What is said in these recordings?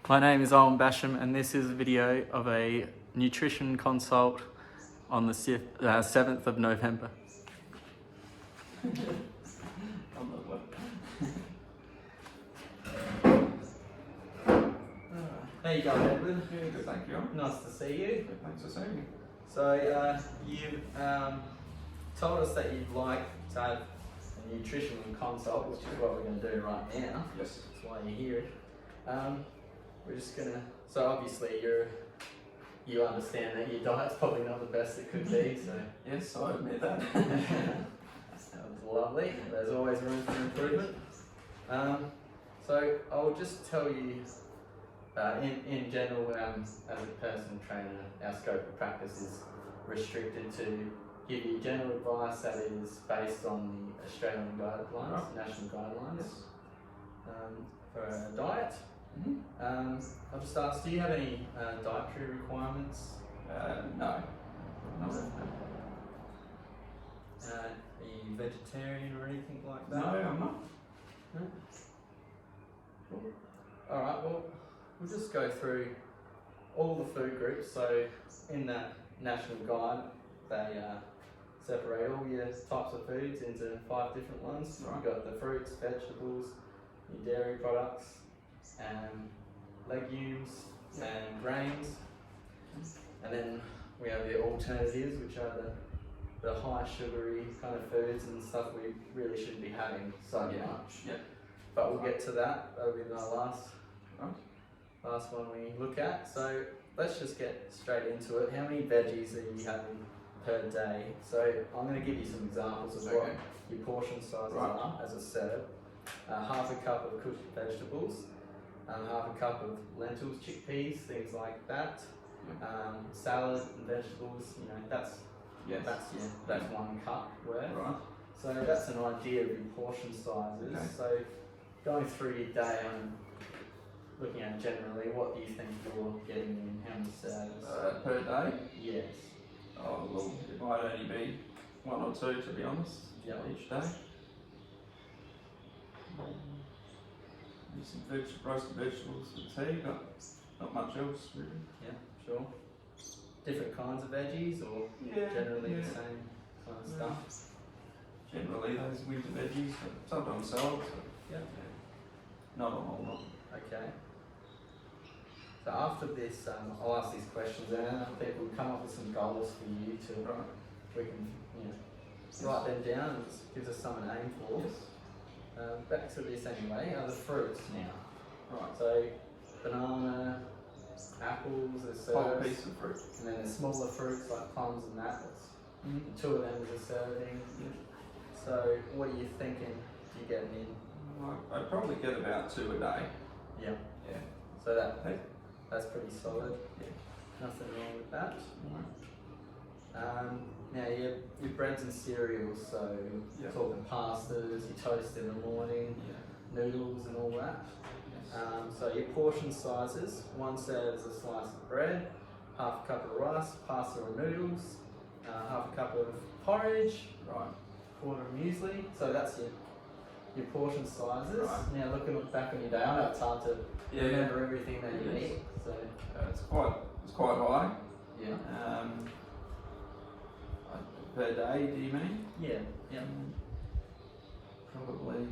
My name is Owen Basham and this is a video of a nutrition consult on the 7th of November. How you going, Edward? Yeah, good, thank you. Nice to see you. Good, thanks for seeing me. So you told us that you'd like to have a nutrition consult, which is what we're going to do right now. Yes. That's why you're here. We're just gonna. So obviously you understand that your diet's probably not the best it could be. So Yes, I admit that. that was lovely. There's always room for improvement. So I'll just tell you, in general, as a personal trainer, our scope of practice is restricted to give you general advice that is based on the Australian guidelines, Right. national guidelines, Yes. for a diet. Mm-hmm. I'll just ask, do you have any dietary requirements? No. No. Are you vegetarian or anything like No, that? I'm not. No? Cool. Alright, well, we'll just go through all the food groups. So in that national guide, they separate all your types of foods into 5 different ones. Right. You've got the fruits, vegetables, your dairy products, and legumes and grains. And then we have the alternatives, which are the high sugary kind of foods and stuff we really shouldn't be having so much. Yeah. But we'll get to that. That'll be the last one we look at. So let's just get straight into it. How many veggies are you having per day? So I'm going to give you some examples of what your portion sizes are as a serve. Half a cup of cooked vegetables, half a cup of lentils, chickpeas, things like that. Salad and vegetables, that's that's 1 cup worth. Right. So that's an idea of your portion sizes. Okay. So going through your day and looking at generally, what do you think you're getting in? How many serves? Per day? Yes. Oh, well, it might only be 1 or 2, to be honest, each day. Some roasted vegetables and tea, but not much else really. Yeah, sure. Different kinds of veggies or generally the same kind of stuff? Generally those winter veggies, but sometimes salads. Yeah. Not a whole lot. Okay. So after this, I'll ask these questions and I think we'll come up with some goals for you to, we can write them down and it gives us something to aim for. Yes. Back to this anyway, are the fruits now. Right. So banana, apples, there's Whole serves, piece of fruit. and then there's smaller fruits like plums and apples. 2 of them is a serving. So what are you thinking you're getting in? I'd probably get about 2 a day. Yeah. Yeah. So that's pretty solid. Yeah. Nothing wrong with that. Now your breads and cereals, so you're talking pastas, your toast in the morning, noodles and all that. So your portion sizes, 1 serves a slice of bread, half a cup of rice, pasta or noodles, half a cup of porridge, quarter of muesli. So that's your portion sizes. Right. Now looking back on your day, I know it's hard to remember everything that you eat. So it's quite high. yeah. Per day, do you mean? Yeah. Probably.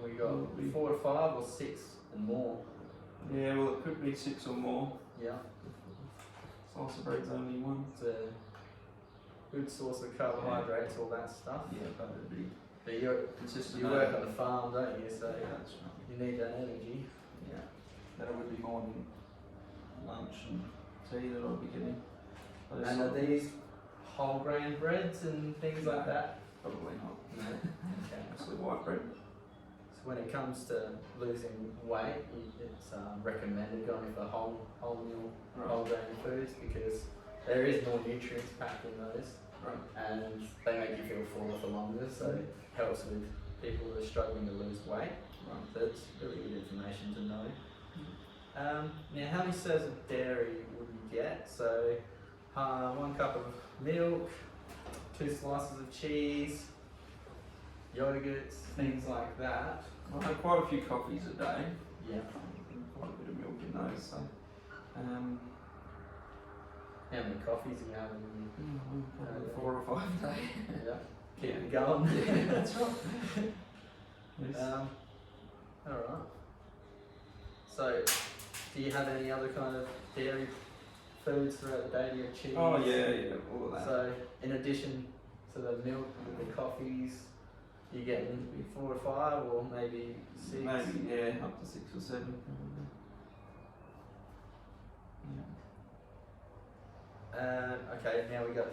We got 4 to 5 or 6 and more. Yeah, well it could be 6 or more. Yeah. Slice of bread's only 1. It's a good source of carbohydrates, all that stuff. Yeah, but it'd be But you consistent. work on the farm, don't you? So Yeah, that's right. you need that energy. Yeah. That would be more than lunch and tea that I'll be getting. And are these whole grain breads and things like that? Probably not. No. Okay. Mostly white bread. So when it comes to losing weight, it's recommended going for whole meal, whole grain foods because there is more nutrients packed in those, and they make you feel fuller for longer. So it helps with people who are struggling to lose weight. So it's really good information to know. Now, how many serves of dairy would you get? So 1 cup of milk, 2 slices of cheese, yogurts, things like that. I have quite a few coffees a day. Yeah. Quite a bit of milk in those. those. So, How many coffees are you having? probably 4 or 5 a day. Yeah. Keep it going. Yeah, that's right. Yes. Alright. So, do you have any other kind of dairy foods throughout the day? Do you have cheese? Oh yeah, all of that. So, in addition to the milk and the coffees, you getting 4 or 5 or maybe 6? Maybe, yeah, up to 6 or 7 probably. Okay, now we got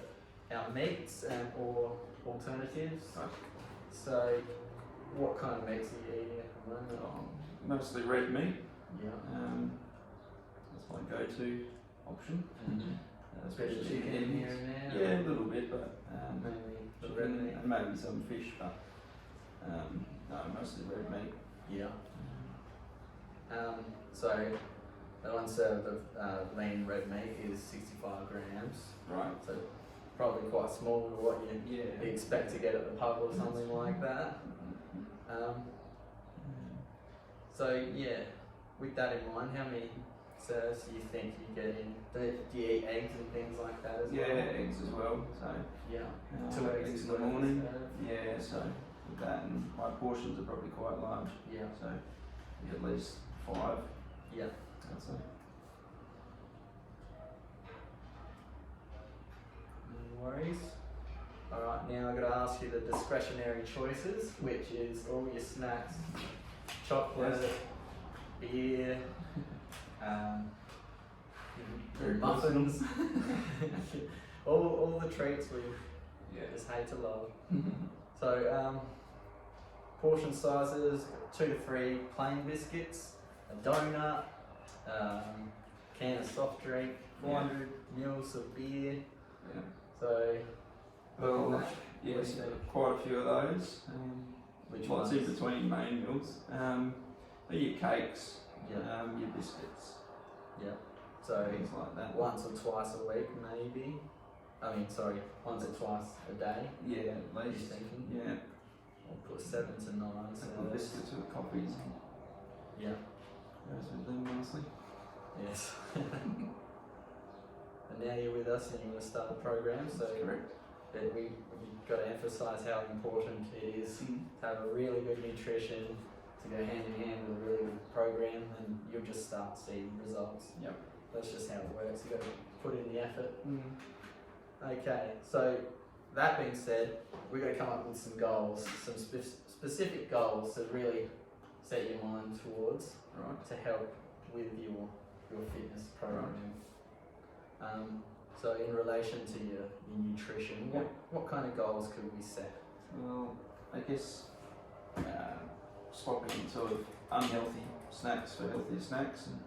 our meats or alternatives. Right. So, what kind of meats are you eating at the moment? Mostly red meat. Yeah. That's my go-to option. Especially chicken here and there? Yeah, a little bit, but Mainly the red chicken meat? and maybe some fish, but no, mostly red meat. Yeah. So, the one serve of lean red meat is 65 grams. Right. So, probably quite small for what you Yeah. expect to get at the pub or something like that. So, yeah, with that in mind, how many serves do you think you get in? Do you eat eggs and things like that as Yeah, well? eggs as well. So Yeah. 2 eggs eggs in the per morning. serve. Yeah, so with that, and my portions are probably quite large. Yeah. So at least 5, Yeah. I'd say. No worries. Alright, now I've got to ask you the discretionary choices, which is all your snacks, chocolate, beer, your muffins, all the treats we Yeah. just hate to love. So, portion sizes 2 to 3 plain biscuits, a donut, can of soft drink, 400 mils of beer. Yeah. So, Well, what yes, do you think? quite a few of those. Which What's ones? in between main meals? Your cakes, Yeah. your biscuits, Yeah. So things like that. once or twice a week, maybe. Once or twice a day. Yeah, at What are you least. thinking? Yeah. I'll put 7 to 9. So Couple of biscuits with coffees yeah. goes with them mostly. Yes. And now you're with us, and you're going to start a program. So That's correct. that we've got to emphasise how important it is to have a really good nutrition, to go hand in hand with a really good program, and you'll just start seeing results. Yep. That's just how it works. You've got to put in the effort. Okay, so that being said, we're going to come up with some goals, some specific goals to really set your mind towards Right. to help with your fitness program. So in relation to your nutrition, what kind of goals could we set? Well, I guess swapping sort of unhealthy snacks for healthier snacks. And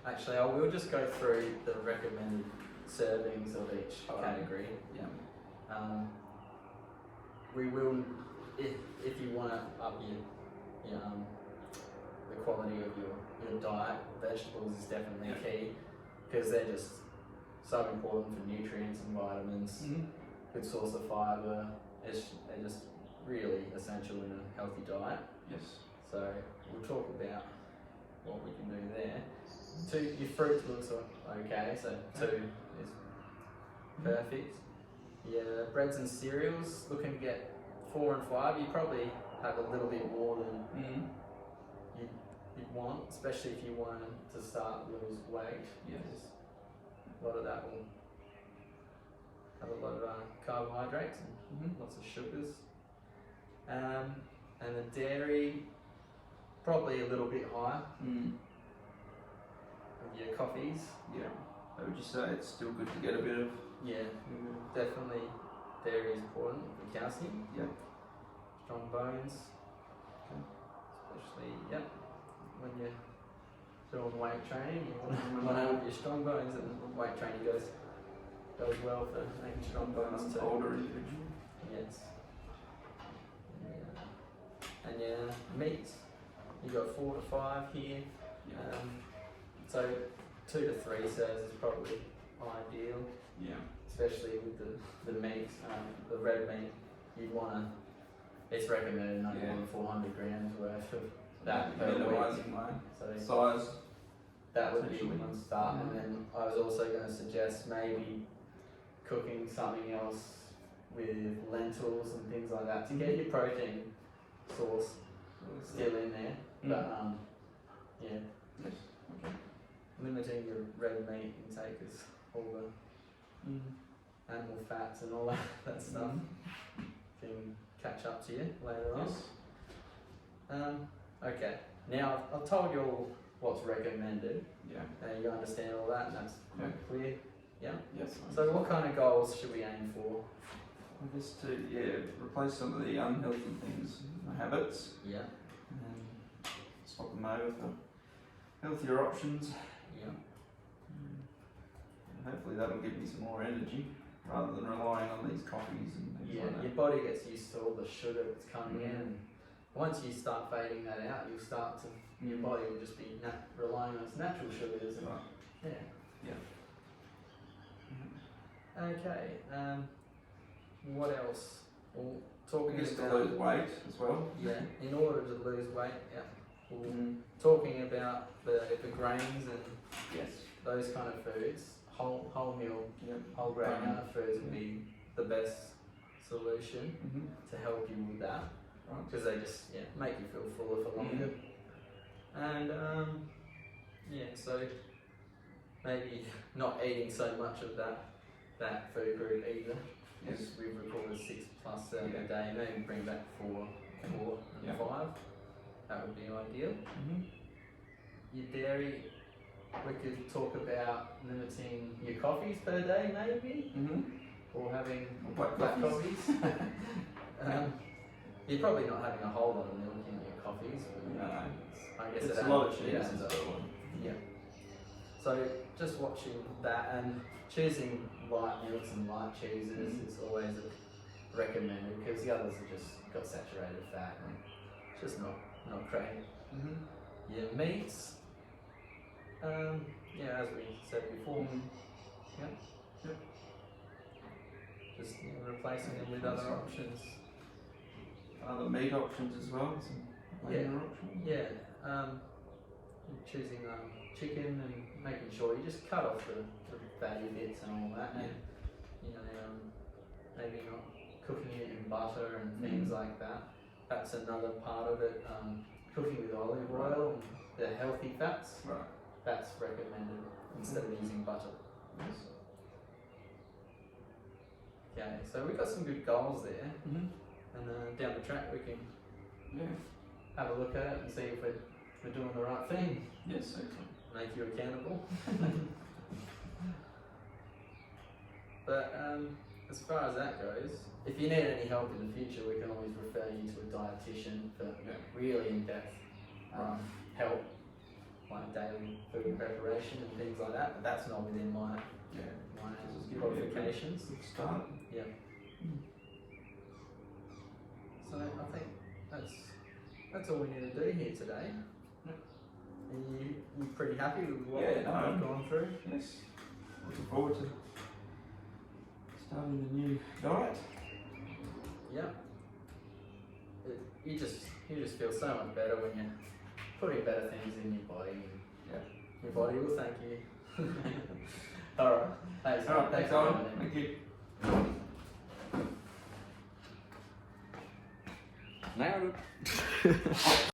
Actually, I will just go through the recommended servings of each category. yeah. We will, if you want to up your the quality of your diet, vegetables is definitely key, because they're just so important for nutrients and vitamins. Good source of fibre. They're just really essential in a healthy diet. Yes. So we'll talk about what we can do there. 2, your fruit looks okay, so 2 is perfect. Your breads and cereals, looking to get 4 and 5. You probably have a little bit more than you'd want, especially if you wanted to start lose weight. Yes. A lot of that will have a lot of carbohydrates and lots of sugars. And the dairy, probably a little bit higher. Your coffees, Yeah. So would you say it's still good to get a bit of? yeah, definitely dairy is important for calcium. Yeah. Strong bones, especially when you're doing weight training, you want to have your strong bones, and weight training goes well for making strong bones too. Older individual. Yes. Yeah. And your meats, you got 4 to 5 here. Yeah. So 2 to 3 serves is probably ideal, Yeah. especially with the meat, the red meat. You'd want to. It's recommended no more than 400 grams worth of that per week. Minimizing my So size. that would be Essentially. one start. And then I was also going to suggest maybe cooking something else with lentils and things like that to get your protein source still in there. But yeah, Yes. Okay. limiting your red meat intake is all the animal fats and all that stuff can catch up to you later on. Yes. Okay, now I've told you all what's recommended. Yeah. You understand all that, and that's Yeah. clear. Yeah. Yes. So what kind of goals should we aim for? I guess to replace some of the unhealthy things, habits, Yeah. and swap them over for healthier options. Yeah. And hopefully that'll give me some more energy rather than relying on these coffees and things Yeah. like that. Your body gets used to all the sugar that's coming in, and once you start fading that out, you'll start to your body will just be relying on its natural sugars. And, Right. yeah. Mhm. Okay. What else? Well, I talking guess to about lose weight as well. yeah. In order to lose weight, yeah. Well, Mm. talking about the grains and Yes. those kind of foods, whole meal, Yeah. whole grain foods would be the best solution Mm-hmm. to help you with that, Right. because they just make you feel fuller for longer. And so maybe not eating so much of that food group either. Yes. We've recorded 6+ a Yeah. day, maybe bring back four and Yeah. 5. That would be ideal. Mm-hmm. Your dairy, we could talk about limiting your coffees per day maybe, Mm-hmm. or having Black black coffees. coffees. You're probably not having a whole lot of milk in your coffees, but No. I guess It's it a lot of adds- cheese it as adds up. well. Yeah. So just watching that and choosing light milks and light cheeses is always recommended, because the others have just got saturated fat and it's just not great. Mm-hmm. Your meats, as we said before, just replacing them with other options. Other meat options as well. Some Yeah. later options. Yeah, choosing chicken and making sure you just cut off the fatty bits and all that, and maybe not cooking it in butter and things like that. That's another part of it. Cooking with olive oil and the healthy fats, Right. that's recommended instead of using butter. Yes. Okay, so we've got some good goals there, Mm-hmm. and down the track we can Yeah. have a look at it and see if we're doing the right thing. Yes, excellent. Make you accountable. But as far as that goes, if you need any help in the future, we can always refer you to a dietitian for really in-depth help, like daily food preparation and things like that. But that's not within my Yeah. my This is good. qualifications. Good start. Yeah. So I think that's all we need to do here today. Are you pretty happy with what Yeah, we've no. gone through? Yes. Looking forward to starting the new diet. Yeah. You just feel so much better when you're putting better things in your body. And Yeah. your body will thank you. All right. Thanks. All right. Thanks, for Owen. coming in. Thank you. Nailed it.